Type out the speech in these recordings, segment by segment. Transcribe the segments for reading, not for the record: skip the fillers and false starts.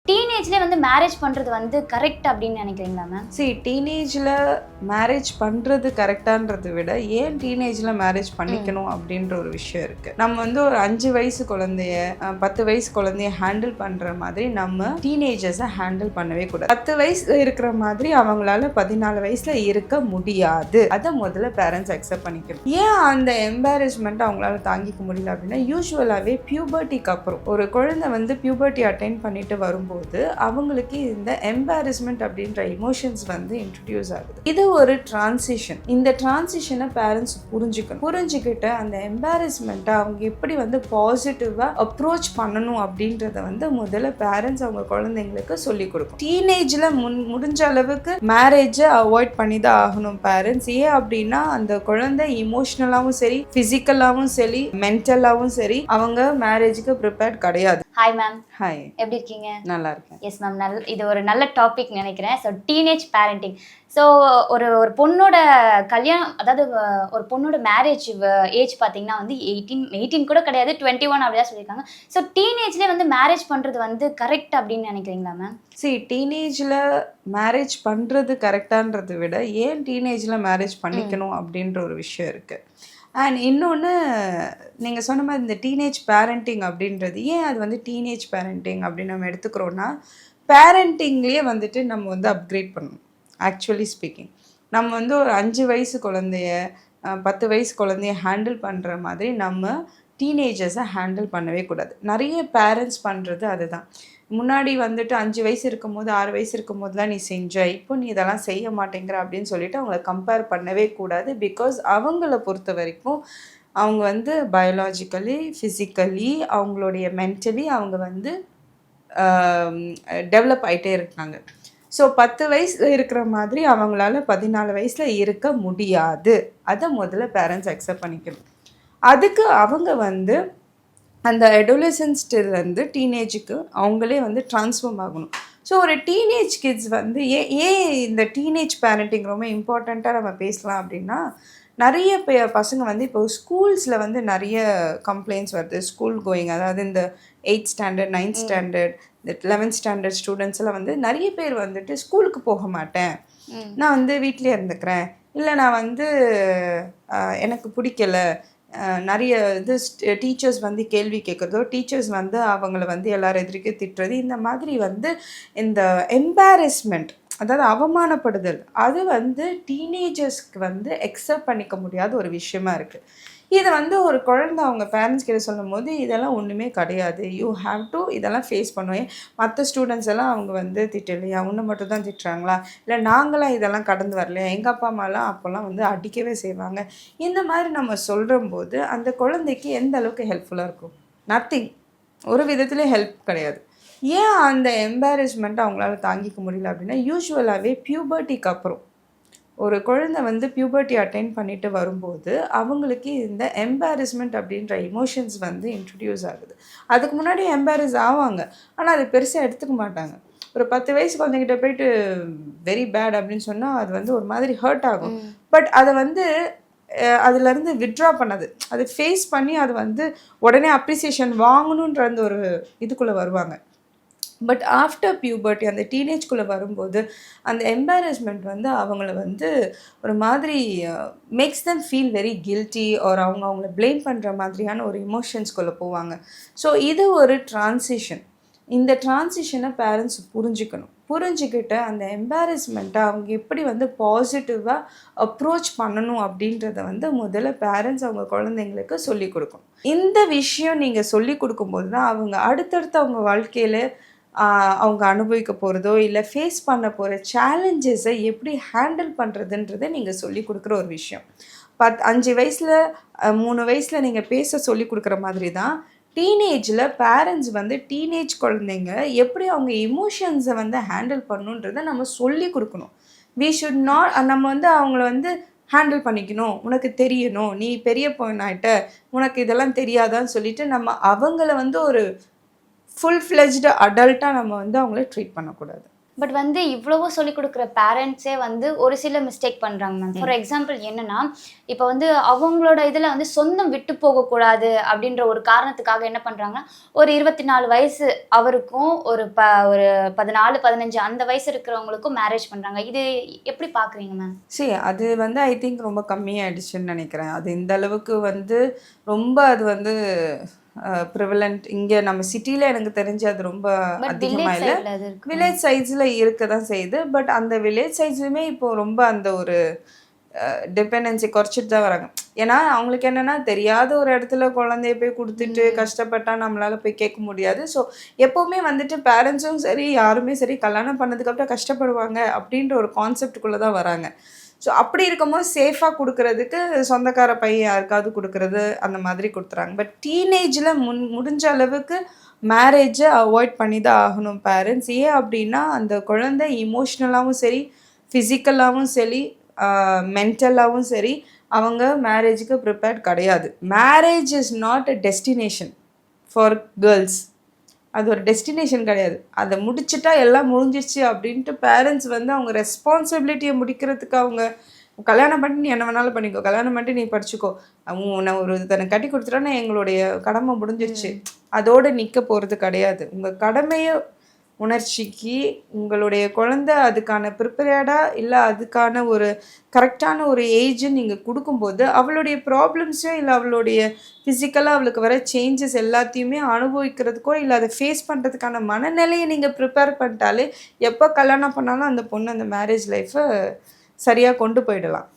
டீனேஜ்ல வந்து மேரேஜ் பண்றது வந்து கரெக்ட் அப்படின்னு நினைக்கிறீங்களா மேம்? டீனேஜில் மேரேஜ் பண்ணுறது கரெக்டான்றதை விட ஏன் டீனேஜில் மேரேஜ் பண்ணிக்கணும் அப்படின்ற ஒரு விஷயம் இருக்குது. நம்ம வந்து ஒரு 5 வயசு குழந்தைய 10 வயசு குழந்தைய ஹேண்டில் பண்ணுற மாதிரி நம்ம டீனேஜர்ஸை ஹேண்டில் பண்ணவே கூடாது. 10 வயசுல இருக்கிற மாதிரி அவங்களால 14 வயசுல இருக்க முடியாது. அதை முதல்ல பேரண்ட்ஸ் அக்செப்ட் பண்ணிக்கணும். ஏன் அந்த எம்பாரஸ்மெண்ட் அவங்களால தாங்கிக்க முடியல அப்படின்னா, யூஸ்வலாகவே பியூபர்ட்டிக்கு அப்புறம் ஒரு குழந்தை வந்து பியூபர்ட்டி அட்டைன் பண்ணிட்டு வரும்போது அவங்களுக்கு இந்த எம்பாரஸ்மெண்ட் அப்படின்ற எமோஷன்ஸ் வந்து இன்ட்ரடியூஸ் ஆகுது. இது ஒரு டிரான்சிஷன். இந்த டிரான்சிஷனை பேரண்ட்ஸ் புரிஞ்சுக்கிட்டு அந்த எம்பாரஸ்மெண்ட்டை அவங்க எப்படி வந்து பாசிட்டிவா அப்ரோச் பண்ணணும் அப்படின்றத வந்து முதல்ல பேரண்ட்ஸ் அவங்க குழந்தைங்களுக்கு சொல்லி கொடுக்கும். டீனேஜ்ல முடிஞ்ச அளவுக்கு மேரேஜை அவாய்ட் பண்ணி தான் ஆகணும் பேரண்ட்ஸ். ஏன் அப்படின்னா அந்த குழந்தை இமோஷனலாவும் சரி, பிசிக்கலாவும் சரி, மென்டலாவும் சரி அவங்க மேரேஜுக்கு ப்ரிப்பேர்ட் கிடையாது. Hi ma'am. ஹாய், எப்படி இருக்கீங்க? நல்லா இருக்கேன். எஸ் மேம், இது ஒரு நல்ல டாபிக் நினைக்கிறேன். So teenage parenting. ஸோ ஒரு ஒரு பொண்ணோட கல்யாணம், அதாவது ஒரு பொண்ணோட மேரேஜ் ஏஜ் பார்த்தீங்கன்னா வந்து 18 கூட கிடையாது, 21 அப்படிதான் சொல்லியிருக்காங்க. ஸோ டீனேஜ்லேயே வந்து மேரேஜ் பண்ணுறது வந்து கரெக்ட் அப்படின்னு நினைக்கிறீங்களா மேம்? டீனேஜில் மேரேஜ் பண்ணுறது கரெக்டான்றதை விட ஏன் டீனேஜில் மேரேஜ் பண்ணிக்கணும் அப்படின்ற ஒரு விஷயம் இருக்குது. அண்ட் இன்னொன்று, நீங்கள் சொன்ன மாதிரி இந்த டீனேஜ் பேரண்டிங் அப்படின்றது ஏன் அது வந்து டீனேஜ் பேரண்டிங் அப்படின்னு நம்ம எடுத்துக்கிறோன்னா, பேரண்டிங்லேயே வந்துட்டு நம்ம வந்து அப்கிரேட் பண்ணணும். ஆக்சுவலி ஸ்பீக்கிங், நம்ம வந்து ஒரு 5 வயசு குழந்தைய 10 வயசு குழந்தைய ஹேண்டில் பண்ணுற மாதிரி நம்ம டீனேஜர்ஸை ஹேண்டில் பண்ணவே கூடாது. நிறைய பேரண்ட்ஸ் பண்ணுறது அதுதான். முன்னாடி வந்துட்டு 5 வயசு இருக்கும்போது 6 வயசு இருக்கும்போது தான் நீ செஞ்ச, இப்போ நீ இதெல்லாம் செய்ய மாட்டேங்கிற அப்படின்னு சொல்லிட்டு அவங்கள கம்பேர் பண்ணவே கூடாது. பிகாஸ் அவங்கள பொறுத்த வரைக்கும் அவங்க வந்து பயாலாஜிக்கலி, ஃபிசிக்கலி, அவங்களுடைய மென்டலி அவங்க வந்து டெவலப் ஆகிட்டே இருக்காங்க. ஸோ 10 வயசில் இருக்கிற மாதிரி அவங்களால 14 வயசில் இருக்க முடியாது. அதை முதல்ல பேரண்ட்ஸ் அக்செப்ட் பண்ணிக்கணும். அதுக்கு அவங்க வந்து அந்த அடோலசன்ஸ்லேருந்து டீனேஜுக்கு அவங்களே வந்து ட்ரான்ஸ்ஃபார்ம் ஆகணும். ஸோ ஒரு டீனேஜ் கிட்ஸ் வந்து ஏன் இந்த டீனேஜ் பேரண்டிங் ரொம்ப இம்பார்ட்டண்ட்டாக நம்ம பேசலாம் அப்படின்னா, நிறைய பசங்க வந்து இப்போ ஸ்கூல்ஸில் வந்து நிறைய கம்ப்ளைண்ட்ஸ் வருது. ஸ்கூல் கோயிங், அதாவது இந்த 8th ஸ்டாண்டர்ட், 9th ஸ்டாண்டர்ட், இந்த 11th ஸ்டாண்டர்ட் ஸ்டூடெண்ட்ஸ் எல்லாம் வந்து நிறைய பேர் வந்துட்டு ஸ்கூலுக்கு போக மாட்டேன், நான் வந்து வீட்டிலே இருந்துக்கிறேன், இல்லை நான் வந்து எனக்கு பிடிக்கல, நிறைய இது டீச்சர்ஸ் வந்து கேள்வி கேட்குறதோ, டீச்சர்ஸ் வந்து அவங்கள வந்து எல்லாரும் எதிர்க்க திட்டுறது, இந்த மாதிரி வந்து இந்த எம்பாரஸ்மெண்ட், அதாவது அவமானப்படுதல், அது வந்து டீனேஜர்ஸ்க்கு வந்து அக்செப்ட் பண்ணிக்க முடியாத ஒரு விஷயமா இருக்குது. இதை வந்து ஒரு குழந்தை அவங்க பேரண்ட்ஸ் கிட்ட சொல்லும் போது இதெல்லாம் ஒன்றுமே கிடையாது, யூ ஹாவ் டு இதெல்லாம் ஃபேஸ் பண்ணுவேன். மற்ற ஸ்டூடெண்ட்ஸ் எல்லாம் அவங்க வந்து திட்டலையா, உன்னை மட்டும் தான் திட்டுறாங்களா, இல்லை நாங்களாம் இதெல்லாம் கடந்து வரலையா, எங்கள் அப்பா அம்மாலாம் அப்போல்லாம் வந்து அடிக்கவே செய்வாங்க, இந்த மாதிரி நம்ம சொல்லும்போது அந்த குழந்தைக்கு எந்த அளவுக்கு ஹெல்ப்ஃபுல்லாக இருக்கும்? நத்திங், ஒரு விதத்துலேயும் ஹெல்ப் கிடையாது. ஏன் அந்த எம்பாரஸ்மெண்ட்டை அவங்களால தாங்கிக்க முடியல அப்படின்னா, யூஸ்வலாகவே பியூபர்ட்டிக்கு அப்புறம் ஒரு குழந்தை வந்து பியூபர்ட்டி அட்டைன் பண்ணிட்டு வரும்போது அவங்களுக்கு இந்த எம்பாரஸ்மெண்ட் அப்படின்ற எமோஷன்ஸ் வந்து இன்ட்ரடியூஸ் ஆகுது. அதுக்கு முன்னாடி எம்பாரஸ் ஆவாங்க, ஆனால் அது பெருசாக எடுத்துக்க மாட்டாங்க. ஒரு 10 வயசு குழந்தைகிட்ட போயிட்டு வெரி பேட் அப்படின்னு சொன்னால் அது வந்து ஒரு மாதிரி ஹர்ட் ஆகும். பட் அதை வந்து அதுலேருந்து வித்ட்ரா பண்ணது, அது ஃபேஸ் பண்ணி அது வந்து உடனே அப்ரிசியேஷன் வாங்கணுன்ற அந்த ஒரு இதுக்குள்ளே வருவாங்க. பட் ஆஃப்டர் பியூபர்ட்டி, அந்த டீனேஜ்குள்ளே வரும்போது அந்த எம்பாரஸ்மெண்ட் வந்து அவங்கள வந்து ஒரு மாதிரி maths them feel very guilty, ஒரு அவங்கள ப்ளேம் பண்ணுற மாதிரியான ஒரு எமோஷன்ஸ்குள்ளே போவாங்க. ஸோ இது ஒரு டிரான்சிஷன். இந்த டிரான்சிஷனை பேரண்ட்ஸ் புரிஞ்சுக்கிட்டு அந்த எம்பாரஸ்மெண்ட்டை அவங்க எப்படி வந்து பாசிட்டிவாக அப்ரோச் பண்ணணும் அப்படின்றத வந்து முதல்ல பேரண்ட்ஸ் அவங்க குழந்தைங்களுக்கு சொல்லிக் கொடுக்கணும். இந்த விஷயம் நீங்கள் சொல்லிக் கொடுக்கும்போது தான் அவங்க அடுத்தடுத்து அவங்க வாழ்க்கையில் அவங்க அனுபவிக்க போகிறதோ இல்லை ஃபேஸ் பண்ண போகிற சேலஞ்சஸை எப்படி ஹேண்டில் பண்ணுறதுன்றதை நீங்கள் சொல்லிக் கொடுக்குற ஒரு விஷயம். 5 வயசில் 3 வயசில் நீங்கள் பேச சொல்லிக் கொடுக்குற மாதிரி தான் டீனேஜில் பேரண்ட்ஸ் வந்து டீனேஜ் குழந்தைங்க எப்படி அவங்க எமோஷன்ஸை வந்து ஹேண்டில் பண்ணணுன்றதை நம்ம சொல்லி கொடுக்கணும். வி ஷுட் நாட், நம்ம வந்து அவங்கள வந்து ஹேண்டில் பண்ணிக்கணும், உனக்கு தெரியணும், நீ பெரிய பொண்ணாயிட்ட, உனக்கு இதெல்லாம் தெரியாதான்னு சொல்லிட்டு நம்ம அவங்கள வந்து ஒரு ஃபுல் ஃப்ளெஜ்டு அடல்ட்டாக நம்ம வந்து அவங்கள ட்ரீட் பண்ணக்கூடாது. பட் வந்து இவ்வளவோ சொல்லிக் கொடுக்குற பேரண்ட்ஸே வந்து ஒரு சில மிஸ்டேக் பண்ணுறாங்க மேம். ஃபார் எக்ஸாம்பிள் என்னன்னா, இப்போ வந்து அவங்களோட இதில் வந்து சொந்தம் விட்டு போகக்கூடாது அப்படின்ற ஒரு காரணத்துக்காக என்ன பண்ணுறாங்கன்னா, ஒரு 24 வயசு அவருக்கும் ஒரு 14, 15 அந்த வயசு இருக்கிறவங்களுக்கும் மேரேஜ் பண்ணுறாங்க. இது எப்படி பார்க்குறீங்க மேம்? சரி, அது வந்து ஐ திங்க் ரொம்ப கம்மியாயிடுச்சுன்னு நினைக்கிறேன். அது இந்த அளவுக்கு வந்து ரொம்ப அது வந்து ப்ரிவலண்ட் இங்கே நம்ம சிட்டியில் எனக்கு தெரிஞ்சு அது ரொம்ப பட் அதிகமாக வில்லேஜ் இல்லை. சைடில் அது இருக்கு. வில்லேஜ் சைட்ஸில் இருக்க தான் செய்யுது. பட் அந்த வில்லேஜ் சைட்ஸுமே இப்போ ரொம்ப அந்த ஒரு டிபெண்டன்சி குறைச்சிட்டு தான் வராங்க. ஏன்னா அவங்களுக்கு என்னென்னா தெரியாத ஒரு இடத்துல குழந்தைய போய் கொடுத்துட்டு கஷ்டப்பட்டா நம்மளால போய் கேட்க முடியாது. ஸோ எப்போவுமே வந்துட்டு பேரண்ட்ஸும் சரி யாருமே சரி கல்யாணம் பண்ணதுக்கப்புறம் கஷ்டப்படுவாங்க அப்படின்ற ஒரு கான்செப்டுக்குள்ளே தான் வராங்க. ஸோ அப்படி இருக்கும்போது சேஃபாக கொடுக்கறதுக்கு சொந்தக்கார பையன் யாருக்காவது கொடுக்கறது அந்த மாதிரி கொடுத்துறாங்க. பட் டீனேஜில் முடிஞ்ச அளவுக்கு மேரேஜை அவாய்ட் பண்ணி தான் ஆகணும் பேரண்ட்ஸ். ஏன் அப்படின்னா அந்த குழந்தை இமோஷ்னலாகவும் சரி ஃபிசிக்கலாகவும் சரி மென்டலாகவும் சரி அவங்க மேரேஜுக்கு ப்ரிப்பேர்ட் கிடையாது. Marriage is not a destination for girls. அது ஒரு டெஸ்டினேஷன் கிடையாது. அதை முடிச்சுட்டா எல்லாம் முடிஞ்சிருச்சு அப்படின்ட்டு பேரண்ட்ஸ் வந்து அவங்க ரெஸ்பான்சிபிலிட்டியை முடிக்கிறதுக்கு அவங்க கல்யாணம் பண்ணிட்டு நீ என்ன வேணாலும் பண்ணிக்கோ, கல்யாணம் பண்ணிட்டு நீ படிச்சுக்கோ, நான் ஒரு தன்னை கட்டி கொடுத்துட்டோன்னா எங்களுடைய கடமை முடிஞ்சிருச்சு அதோடு நிற்க போகிறது கிடையாது. உங்கள் கடமையை உணர்ச்சிக்கு உங்களுடைய குழந்தை அதுக்கான ப்ரிப்பேர்டாக இல்லை அதுக்கான ஒரு கரெக்டான ஒரு ஏஜ் நீங்கள் கொடுக்கும்போது அவளுடைய ப்ராப்ளம்ஸோ இல்லை அவளுடைய ஃபிசிக்கலாக அவளுக்கு வர சேஞ்சஸ் எல்லாத்தையுமே அனுபவிக்கிறதுக்கோ இல்லை அதை ஃபேஸ் பண்ணுறதுக்கான மனநிலையை நீங்கள் ப்ரிப்பேர் பண்ணிட்டாலே எப்போ கல்யாணம் பண்ணாலும் அந்த பொண்ணு அந்த மேரேஜ் லைஃப்பை சரியாக கொண்டு போயிடலாம்.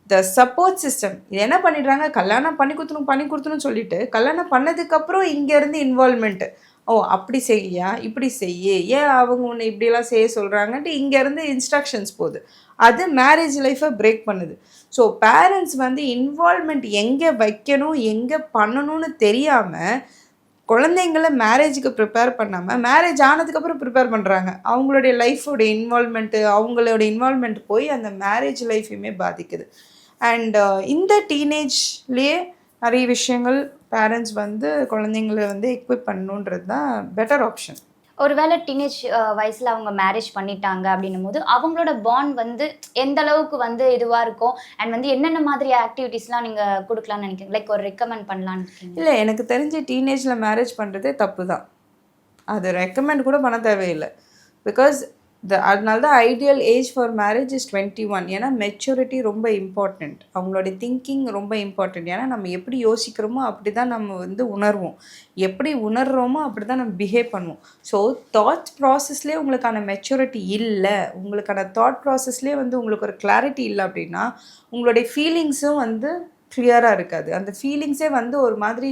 த சப்போர்ட் சிஸ்டம் இது என்ன பண்ணிடுறாங்க, கல்யாணம் பண்ணி கொடுத்துணும் சொல்லிட்டு கல்யாணம் பண்ணதுக்கப்புறம் இங்கேருந்து இன்வால்மெண்ட்டு, ஓ அப்படி செய்யா இப்படி செய்ய, ஏன் அவங்க உன்னை இப்படியெல்லாம் செய்ய சொல்கிறாங்கன்ட்டு இங்கேருந்து இன்ஸ்ட்ரக்ஷன்ஸ் போகுது. அது மேரேஜ் லைஃப்பை பிரேக் பண்ணுது. ஸோ பேரண்ட்ஸ் வந்து இன்வால்மெண்ட் எங்கே வைக்கணும் எங்கே பண்ணணும்னு தெரியாமல் குழந்தைங்கள மேரேஜுக்கு ப்ரிப்பேர் பண்ணாமல் மேரேஜ் ஆனதுக்கப்புறம் ப்ரிப்பேர் பண்ணுறாங்க. அவங்களுடைய லைஃபோடைய அவங்களோட இன்வால்மெண்ட் போய் அந்த மேரேஜ் லைஃபையுமே பாதிக்குது. அண்ட் இந்த டீனேஜ்லேயே நிறைய விஷயங்கள் பேரண்ட்ஸ் வந்து குழந்தைங்களை வந்து எக்விப் பண்ணணுன்றது தான் பெட்டர் ஆப்ஷன். ஒருவேளை டீனேஜ் வயசில் அவங்க மேரேஜ் பண்ணிட்டாங்க அப்படின்னும் போது அவங்களோட பாண்ட் வந்து எந்த அளவுக்கு வந்து இதுவாக இருக்கும் அண்ட் வந்து என்னென்ன மாதிரி ஆக்டிவிட்டீஸ்லாம் நீங்கள் கொடுக்கலான்னு நினைக்கிறீங்க, லைக் ஒரு ரெக்கமெண்ட் பண்ணலான்னு இருக்கீங்க? இல்லை, எனக்கு தெரிஞ்சு டீனேஜில் மேரேஜ் பண்ணுறதே தப்பு தான். அது ரெக்கமெண்ட் கூட பண்ண தேவையில்லை. பிகாஸ் அதனால தான் ideal age for marriage is 21. ஏன்னா மெச்சூரிட்டி ரொம்ப இம்பார்ட்டண்ட், அவங்களுடைய திங்கிங் ரொம்ப இம்பார்ட்டண்ட். ஏன்னா நம்ம எப்படி யோசிக்கிறோமோ அப்படி தான் நம்ம வந்து உணர்வோம், எப்படி உணர்கிறோமோ அப்படி தான் நம்ம பிஹேவ் பண்ணுவோம். ஸோ தாட் ப்ராசஸ்லேயே உங்களுக்கான மெச்சூரிட்டி இல்லை, உங்களுக்கான தாட் ப்ராசஸ்லேயே வந்து உங்களுக்கு ஒரு கிளாரிட்டி இல்லை அப்படின்னா உங்களுடைய ஃபீலிங்ஸும் வந்து கிளியராக இருக்காது. அந்த ஃபீலிங்ஸே வந்து ஒரு மாதிரி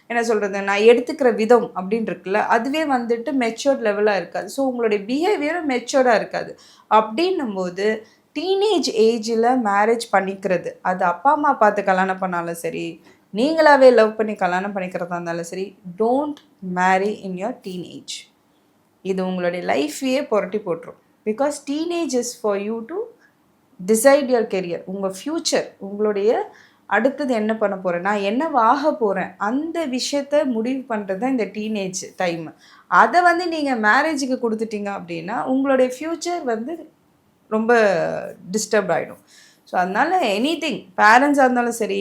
என்ன சொல்கிறது, நான் எடுத்துக்கிற விதம் அப்படின்னு இருக்குல்ல, அதுவே வந்துட்டு மெச்சூர்ட் லெவலாக இருக்காது. ஸோ உங்களுடைய பிஹேவியரும் மெச்சூர்டாக இருக்காது. அப்படின்னும் போது டீனேஜ் ஏஜில் மேரேஜ் பண்ணிக்கிறது, அது அப்பா அம்மா பார்த்து கல்யாணம் பண்ணாலும் சரி நீங்களாவே லவ் பண்ணி கல்யாணம் பண்ணிக்கிறதா இருந்தாலும் சரி, don't marry in your teenage. இது உங்களுடைய லைஃப்பையே புரட்டி போட்டுரும். Because teenage is for you to decide your career. உங்கள் ஃப்யூச்சர், உங்களுடைய அடுத்தது என்ன பண்ண போகிறேன், நான் என்னவாக போகிறேன், அந்த விஷயத்த முடிவு பண்ணுறது தான் இந்த டீனேஜ் டைம். அதை வந்து நீங்கள் மேரேஜுக்கு கொடுத்துட்டீங்க அப்படின்னா உங்களுடைய ஃப்யூச்சர் வந்து ரொம்ப டிஸ்டர்ப் ஆகிடும். ஸோ அதனால் எனிதிங் பேரண்ட்ஸாக இருந்தாலும் சரி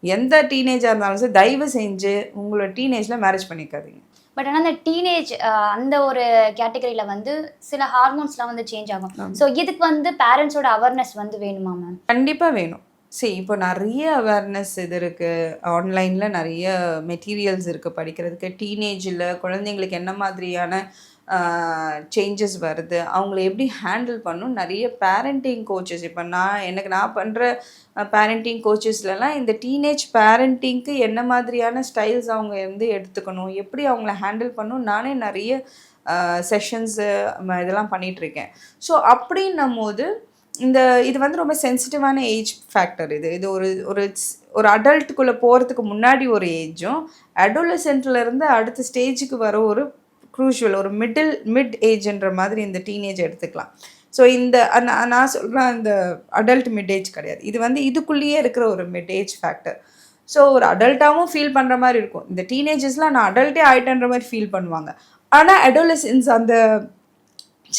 எந்த டீனேஜாக இருந்தாலும் சரி தயவு செஞ்சு உங்களோட டீனேஜில் மேரேஜ் பண்ணிக்காதீங்க. பட் ஆனால் அந்த டீனேஜ் அந்த ஒரு கேட்டகரியில் வந்து சில ஹார்மோன்ஸ்லாம் வந்து சேஞ்ச் ஆகும். ஸோ இதுக்கு வந்து பேரண்ட்ஸோட அவேர்னஸ் வந்து வேணுமா மேம்? கண்டிப்பாக வேணும். சரி, இப்போ நிறைய அவேர்னஸ் இது இருக்குது, ஆன்லைனில் நிறைய மெட்டீரியல்ஸ் இருக்குது படிக்கிறதுக்கு. டீனேஜில் குழந்தைங்களுக்கு என்ன மாதிரியான சேஞ்சஸ் வருது, அவங்கள எப்படி ஹேண்டில் பண்ணணும், நிறைய பேரண்டிங் கோச்சஸ். இப்போ நான் பண்ணுற பேரண்டிங் கோச்சஸ்லலாம் இந்த டீனேஜ் பேரண்டிங்க்கு என்ன மாதிரியான ஸ்டைல்ஸ் அவங்க வந்து எடுத்துக்கணும், எப்படி அவங்கள ஹேண்டில் பண்ணணும், நானே நிறைய செஷன்ஸு இதெல்லாம் பண்ணிகிட்ருக்கேன். ஸோ அப்படின்னும் போது இது வந்து ரொம்ப சென்சிட்டிவான ஏஜ் ஃபேக்டர். இது ஒரு அடல்ட்டுக்குள்ளே போகிறதுக்கு முன்னாடி ஒரு ஏஜும் அடோலசென்ட்லேருந்து அடுத்த ஸ்டேஜுக்கு வர ஒரு க்ரூஷுவல் ஒரு மிட் ஏஜ்ன்ற மாதிரி இந்த டீனேஜ் எடுத்துக்கலாம். ஸோ நான் சொல்கிறேன் இந்த அடல்ட் மிட் ஏஜ் கிடையாது, இது வந்து இதுக்குள்ளேயே இருக்கிற ஒரு மிட் ஏஜ் ஃபேக்டர். ஸோ ஒரு அடல்ட்டாகவும் ஃபீல் பண்ணுற மாதிரி இருக்கும். இந்த டீனேஜஸ்லாம் நான் அடல்ட்டே ஆகிட்டேன்ற மாதிரி ஃபீல் பண்ணுவாங்க. ஆனால் அடோலசென்ஸ் அந்த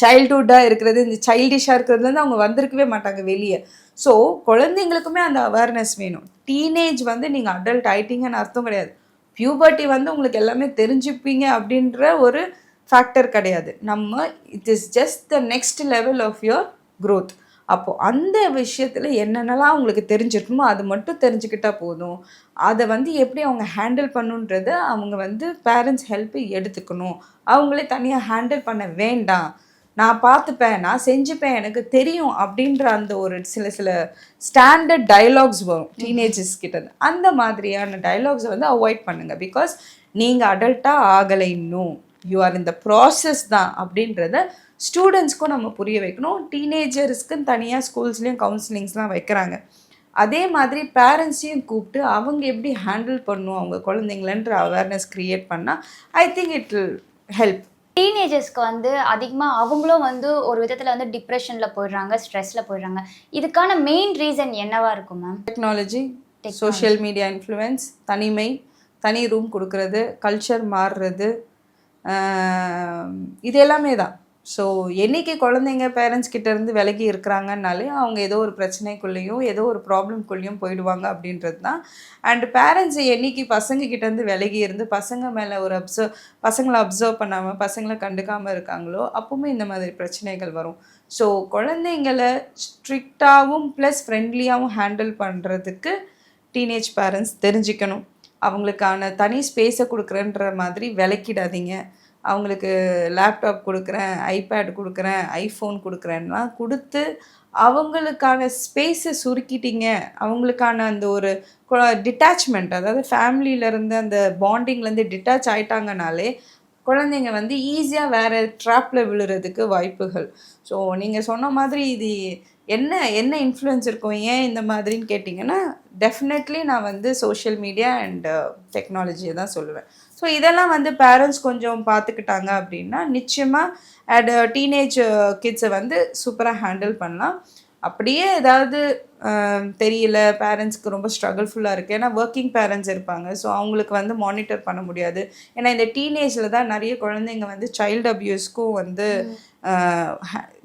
சைல்டுஹுட்டாக இருக்கிறது, இந்த சைல்டிஷாக இருக்கிறதுலேருந்து அவங்க வந்திருக்கவே மாட்டாங்க வெளியே. ஸோ குழந்தைங்களுக்குமே அந்த அவேர்னஸ் வேணும். டீனேஜ் வந்து நீங்கள் அடல்ட் ஆயிட்டீங்கன்னு அர்த்தம் கிடையாது. பியூபர்ட்டி வந்து உங்களுக்கு எல்லாமே தெரிஞ்சுப்பீங்க அப்படின்ற ஒரு ஃபேக்டர் கிடையாது. It is just the next level of your growth. அப்போது அந்த விஷயத்தில் என்னென்னலாம் அவங்களுக்கு தெரிஞ்சிருக்குமோ அது மட்டும் தெரிஞ்சுக்கிட்டால் போதும். அதை வந்து எப்படி அவங்க ஹேண்டில் பண்ணுன்றத அவங்க வந்து பேரண்ட்ஸ் ஹெல்ப்பை எடுத்துக்கணும். அவங்களே தனியாக ஹேண்டில் பண்ண வேண்டாம். நான் பார்த்துப்பேன், நான் செஞ்சுப்பேன், எனக்கு தெரியும் அப்படின்ற அந்த ஒரு சில ஸ்டாண்டர்ட் டயலாக்ஸ் வரும் டீனேஜர்ஸ் கிட்ட. அந்த மாதிரியான டயலாக்ஸை வந்து அவாய்ட் பண்ணுங்கள். பிகாஸ் நீங்கள் அடல்ட்டாக ஆகலை, இன்னும் யூ ஆர் இந்த ப்ராசஸ் தான் அப்படின்றத ஸ்டூடெண்ட்ஸ்க்கும் நம்ம புரிய வைக்கணும். டீனேஜர்ஸ்க்குன்னு தனியாக ஸ்கூல்ஸ்லேயும் கவுன்சிலிங்ஸ்லாம் வைக்கிறாங்க. அதே மாதிரி பேரண்ட்ஸையும் கூப்பிட்டு அவங்க எப்படி ஹேண்டில் பண்ணணும் அவங்க குழந்தைங்களன்ற அவேர்னஸ் க்ரியேட் பண்ணால் I think it will help. டீனேஜர்ஸ்க்கு வந்து அதிகமாக அவங்களும் வந்து ஒரு விதத்தில் வந்து டிப்ரெஷனில் போயிடுறாங்க, ஸ்ட்ரெஸ்ஸில் போயிடுறாங்க. இதுக்கான மெயின் ரீசன் என்னவா இருக்கும் ma'am? Technology, social media influence, தனிமை, தனி ரூம் கொடுக்கறது, கல்ச்சர் மாறுறது, இது எல்லாமே தான். ஸோ என்றைக்கு குழந்தைங்க பேரண்ட்ஸ் கிட்டேருந்து விலகி இருக்கிறாங்கன்னாலே அவங்க ஏதோ ஒரு பிரச்சனைக்குள்ளேயும் ஏதோ ஒரு ப்ராப்ளம்குள்ளேயும் போயிடுவாங்க அப்படின்றது தான். அண்ட் பேரண்ட்ஸ் என்றைக்கு பசங்கக்கிட்டேருந்து விலகி இருந்து பசங்க மேலே ஒரு பசங்களை அப்சர்வ் பண்ணாமல் பசங்களை கண்டுக்காமல் இருக்காங்களோ அப்போவுமே இந்த மாதிரி பிரச்சனைகள் வரும். ஸோ குழந்தைங்களை ஸ்ட்ரிக்டாகவும் ப்ளஸ் ஃப்ரெண்ட்லியாகவும் ஹேண்டில் பண்ணுறதுக்கு டீனேஜ் பேரண்ட்ஸ் தெரிஞ்சுக்கணும். அவங்களுக்கான தனி ஸ்பேஸை கொடுக்குறேன்ற மாதிரி விலக்கிடாதீங்க. அவங்களுக்கு லேப்டாப் கொடுக்குறேன், ஐபேட் கொடுக்குறேன், ஐஃபோன் கொடுக்குறேன்லாம் கொடுத்து அவங்களுக்கான ஸ்பேஸை சுருக்கிட்டீங்க. அவங்களுக்கான அந்த ஒரு டிட்டாச்மெண்ட், அதாவது ஃபேமிலியிலேருந்து அந்த பாண்டிங்லேருந்து டிட்டாச் ஆகிட்டாங்கனாலே குழந்தைங்க வந்து ஈஸியாக வேறு ட்ராப்பில் விழுறதுக்கு வாய்ப்புகள். ஸோ நீங்கள் சொன்ன மாதிரி இது என்ன இன்ஃப்ளூயன்ஸ் இருக்கும், ஏன் இந்த மாதிரின்னு கேட்டிங்கன்னா டெஃபினெட்லி நான் வந்து சோஷியல் மீடியா அண்ட் டெக்னாலஜியை தான் சொல்லுவேன். ஸோ இதெல்லாம் வந்து பேரண்ட்ஸ் கொஞ்சம் பார்த்துக்கிட்டாங்க அப்படின்னா நிச்சயமாக டீனேஜ் கிட்ஸை வந்து சூப்பராக ஹேண்டில் பண்ணலாம். அப்படியே ஏதாவது தெரியல, பேரண்ட்ஸ்க்கு ரொம்ப ஸ்ட்ரகிள்ஃபுல்லாக இருக்குது, ஏன்னா ஒர்க்கிங் பேரண்ட்ஸ் இருப்பாங்க. ஸோ அவங்களுக்கு வந்து மானிட்டர் பண்ண முடியாது. ஏன்னா இந்த டீனேஜில் தான் நிறைய குழந்தைங்க வந்து சைல்டு அப்யூஸ்க்கும் வந்து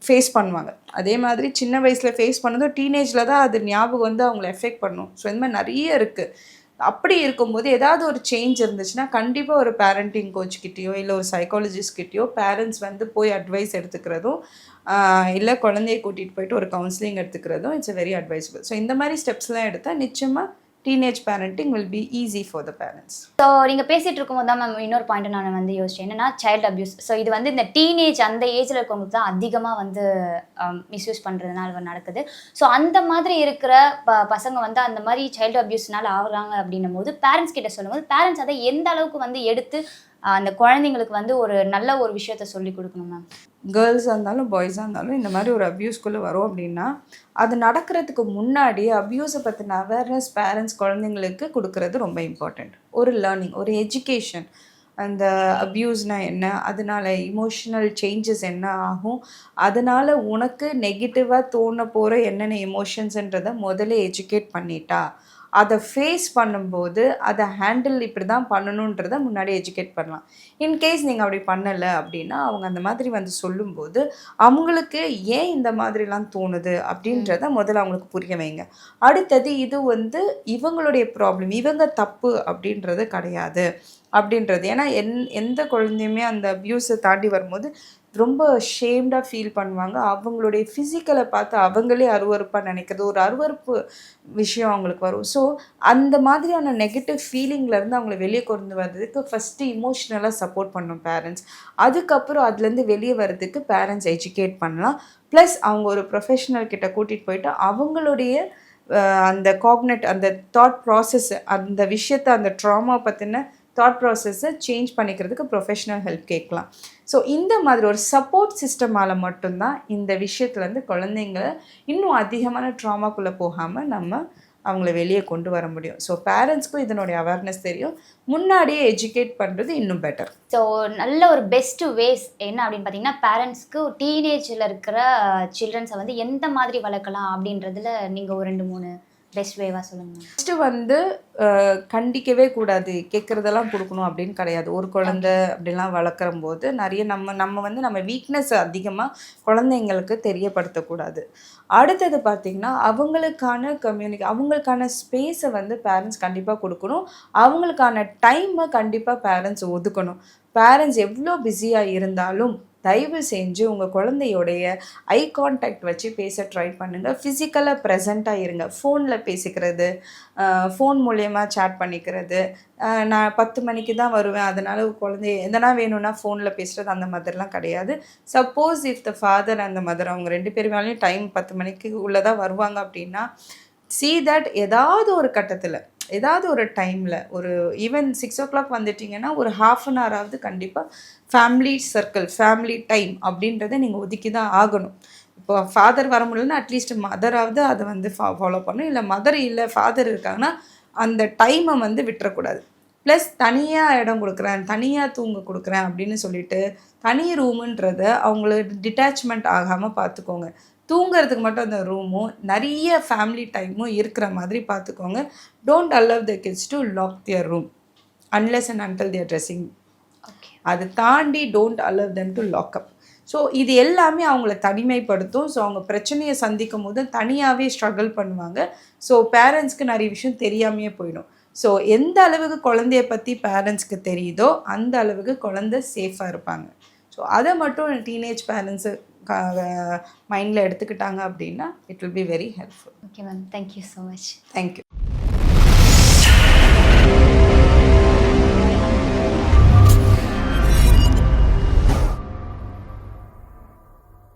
ஃபேஸ் பண்ணுவாங்க. அதே மாதிரி சின்ன வயசில் ஃபேஸ் பண்ணதும் டீனேஜில் தான் அது ஞாபகம் வந்து அவங்கள எஃபெக்ட் பண்ணும். ஸோ இந்த மாதிரி நிறைய இருக்குது. அப்படி இருக்கும்போது ஏதாவது ஒரு சேஞ்ச் இருந்துச்சுன்னா கண்டிப்பாக ஒரு பேரண்டிங் கோச்கிட்டேயோ இல்லை ஒரு சைக்காலஜிஸ்ட்கிட்டேயோ பேரண்ட்ஸ் வந்து போய் அட்வைஸ் எடுத்துக்கிறதும் இல்லை குழந்தைய கூட்டிகிட்டு போயிட்டு ஒரு கவுன்சிலிங் எடுத்துக்கிறதும் இட்ஸ் வெரி அட்வைசபிள். ஸோ இந்த மாதிரி ஸ்டெப்ஸ்லாம் எடுத்தால் நிச்சயமாக teenage parenting will be easy for the parents. So நீங்கள் பேசிகிட்டு இருக்கும்போது தான் மேம் இன்னொரு பாயிண்ட் நான் வந்து யோசிச்சேன். என்னன்னா சைல்டு அப்யூஸ். ஸோ இது வந்து இந்த டீனேஜ் அந்த ஏஜில் இருக்கவங்களுக்கு தான் அதிகமாக வந்து மிஸ்யூஸ் பண்ணுறதுனால நடக்குது. ஸோ அந்த மாதிரி இருக்கிற பசங்க வந்து அந்த மாதிரி சைல்டு அப்யூஸ்னால ஆகுறாங்க அப்படின்னும் போது பேரண்ட்ஸ் கிட்ட சொல்லும்போது பேரண்ட்ஸ் அதை எந்த அளவுக்கு வந்து எடுத்து அந்த குழந்தைங்களுக்கு வந்து ஒரு நல்ல ஒரு விஷயத்த சொல்லி கொடுக்கணும் மேம்? கேர்ள்ஸாக இருந்தாலும் பாய்ஸாக இருந்தாலும் இந்த மாதிரி ஒரு அப்யூஸ்குள்ளே வரும் அப்படின்னா அது நடக்கிறதுக்கு முன்னாடி அப்யூஸை பற்றின அவேர்னஸ் பேரண்ட்ஸ் குழந்தைங்களுக்கு கொடுக்கறது ரொம்ப இம்பார்ட்டண்ட். ஒரு லேர்னிங், ஒரு எஜுகேஷன். அந்த அப்யூஸ்னால் என்ன, அதனால் இமோஷனல் சேஞ்சஸ் என்ன ஆகும், அதனால் உனக்கு நெகட்டிவாக தோண போகிற என்னென்ன எமோஷன்ஸுன்றதை முதல்ல எஜுகேட் பண்ணிட்டா அதை ஃபேஸ் பண்ணும்போது அதை ஹேண்டில் இப்படி தான் பண்ணணுன்றதை முன்னாடி எஜுகேட் பண்ணலாம். இன்கேஸ் நீங்கள் அப்படி பண்ணலை அப்படின்னா அவங்க அந்த மாதிரி வந்து சொல்லும்போது அவங்களுக்கு ஏன் இந்த மாதிரிலாம் தோணுது அப்படின்றத முதல்ல அவங்களுக்கு புரிய வைங்க. அடுத்தது இது வந்து இவங்களுடைய ப்ராப்ளம், இவங்க தப்பு அப்படின்றது கிடையாது அப்படின்றது. ஏன்னா எந்த குழந்தையுமே அந்த அப்யூஸை தாண்டி வரும்போது ரொம்ப ஷேம்டாக ஃபீல் பண்ணுவாங்க. அவங்களுடைய ஃபிசிக்கலை பார்த்து அவங்களே அருவருப்பாக நினைக்கிறது ஒரு அருவருப்பு விஷயம் அவங்களுக்கு வரும். ஸோ அந்த மாதிரியான நெகட்டிவ் ஃபீலிங்லேருந்து அவங்கள வெளியே கொண்டு வர்றதுக்கு ஃபஸ்ட்டு இமோஷ்னலாக சப்போர்ட் பண்ணணும் பேரண்ட்ஸ். அதுக்கப்புறம் அதுலேருந்து வெளியே வர்றதுக்கு பேரண்ட்ஸ் எஜுகேட் பண்ணலாம். ப்ளஸ் அவங்க ஒரு ப்ரொஃபஷனல் கிட்ட கூட்டிகிட்டு போயிட்டு அவங்களுடைய அந்த காக்னெட் அந்த தாட் ப்ராசஸ், அந்த விஷயத்தை, அந்த ட்ராமா பற்றின தாட் ப்ராசஸை சேஞ்ச் பண்ணிக்கிறதுக்கு ப்ரொஃபஷனல் ஹெல்ப் கேட்கலாம். ஸோ இந்த மாதிரி ஒரு சப்போர்ட் சிஸ்டமால் மட்டும்தான் இந்த விஷயத்துலேருந்து குழந்தைங்க இன்னும் அதிகமான ட்ராமாக்குள்ளே போகாமல் நம்ம அவங்கள வெளியே கொண்டு வர முடியும். ஸோ பேரண்ட்ஸ்க்கும் இதனுடைய அவேர்னஸ் தெரியும், முன்னாடியே எஜுகேட் பண்ணுறது இன்னும் பெட்டர். ஸோ நல்ல ஒரு பெஸ்ட்டு வேஸ் என்ன அப்படின்னு பார்த்தீங்கன்னா பேரண்ட்ஸ்க்கு டீனேஜில் இருக்கிற சில்ட்ரன்ஸை வந்து எந்த மாதிரி வளர்க்கலாம் அப்படின்றதுல நீங்கள் ஒரு 2-3 பெஸ்ட் வேவா சொல்லுங்க. ஃபஸ்ட்டு வந்து கண்டிக்கவே கூடாது, கேட்குறதெல்லாம் கொடுக்கணும் அப்படின்னு கிடையாது. ஒரு குழந்தை அப்படிலாம் வளர்க்குறம் போது நிறைய நம்ம வந்து நம்ம வீக்னஸ் அதிகமாக குழந்தைங்களுக்கு தெரியப்படுத்தக்கூடாது. அடுத்தது பார்த்திங்கன்னா, அவங்களுக்கான அவங்களுக்கான ஸ்பேஸை வந்து பேரண்ட்ஸ் கண்டிப்பாக கொடுக்கணும். அவங்களுக்கான டைமை கண்டிப்பாக பேரண்ட்ஸ் ஒதுக்கணும். பேரண்ட்ஸ் எவ்வளோ பிஸியாக இருந்தாலும் தயவு செஞ்சு உங்கள் குழந்தையோடைய ஐ கான்டாக்ட் வச்சு பேச ட்ரை பண்ணுங்கள். ஃபிசிக்கலாக ப்ரெசண்ட்டாக இருங்க. ஃபோனில் பேசிக்கிறது, ஃபோன் மூலயமா சேட் பண்ணிக்கிறது, நான் 10 மணிக்கு தான் வருவேன் அதனால் குழந்தை எதனா வேணும்னா ஃபோனில் பேசுகிறது, அந்த மாதிரிலாம் கிடையாது. Suppose if the father and the mother அவங்க 2 பேர் மேலேயும் டைம் 10 மணிக்கு உள்ளே தான் வருவாங்க அப்படின்னா, see that ஏதாவது ஒரு கட்டத்தில் ஏதாவது ஒரு டைமில் ஒரு ஈவன் 6 o'clock வந்துட்டிங்கன்னா ஒரு ½ an hour கண்டிப்பாக ஃபேமிலி சர்க்கிள், ஃபேமிலி டைம் அப்படின்றத நீங்கள் ஒதுக்கி தான் ஆகணும். இப்போ ஃபாதர் வர முடியலன்னா அட்லீஸ்ட் மதராவது அதை வந்து ஃபாலோ பண்ணணும். இல்லை மதர் இல்லை ஃபாதர் இருக்காங்கன்னா அந்த டைமை வந்து விட்டுறக்கூடாது. ப்ளஸ் தனியாக இடம் கொடுக்குறேன், தனியாக தூங்க கொடுக்குறேன் அப்படின்னு சொல்லிட்டு தனி ரூமுன்றத அவங்களுக்கு டிட்டாச்மெண்ட் ஆகாமல் பார்த்துக்கோங்க. தூங்கிறதுக்கு மட்டும் அந்த ரூமும் நிறைய ஃபேமிலி டைமும் இருக்கிற மாதிரி பார்த்துக்கோங்க. Don't allow the kids to lock their room unless and until they are dressing. அதை தாண்டி don't allow them to lock up. So இது எல்லாமே அவங்கள தனிமைப்படுத்தும். ஸோ அவங்க பிரச்சனையை சந்திக்கும் போது தனியாகவே ஸ்ட்ரகிள் பண்ணுவாங்க. ஸோ பேரண்ட்ஸ்க்கு நிறைய விஷயம் தெரியாமையே போயிடும். ஸோ எந்த அளவுக்கு குழந்தைய பற்றி பேரண்ட்ஸ்க்கு தெரியுதோ அந்த அளவுக்கு குழந்தை சேஃபாக இருப்பாங்க. ஸோ அதை மட்டும் டீனேஜ் பேரண்ட்ஸு மைண்டில் எடுத்துக்கிட்டாங்க அப்படின்னா it will be very helpful. Okay ma'am, thank you so much. Thank you.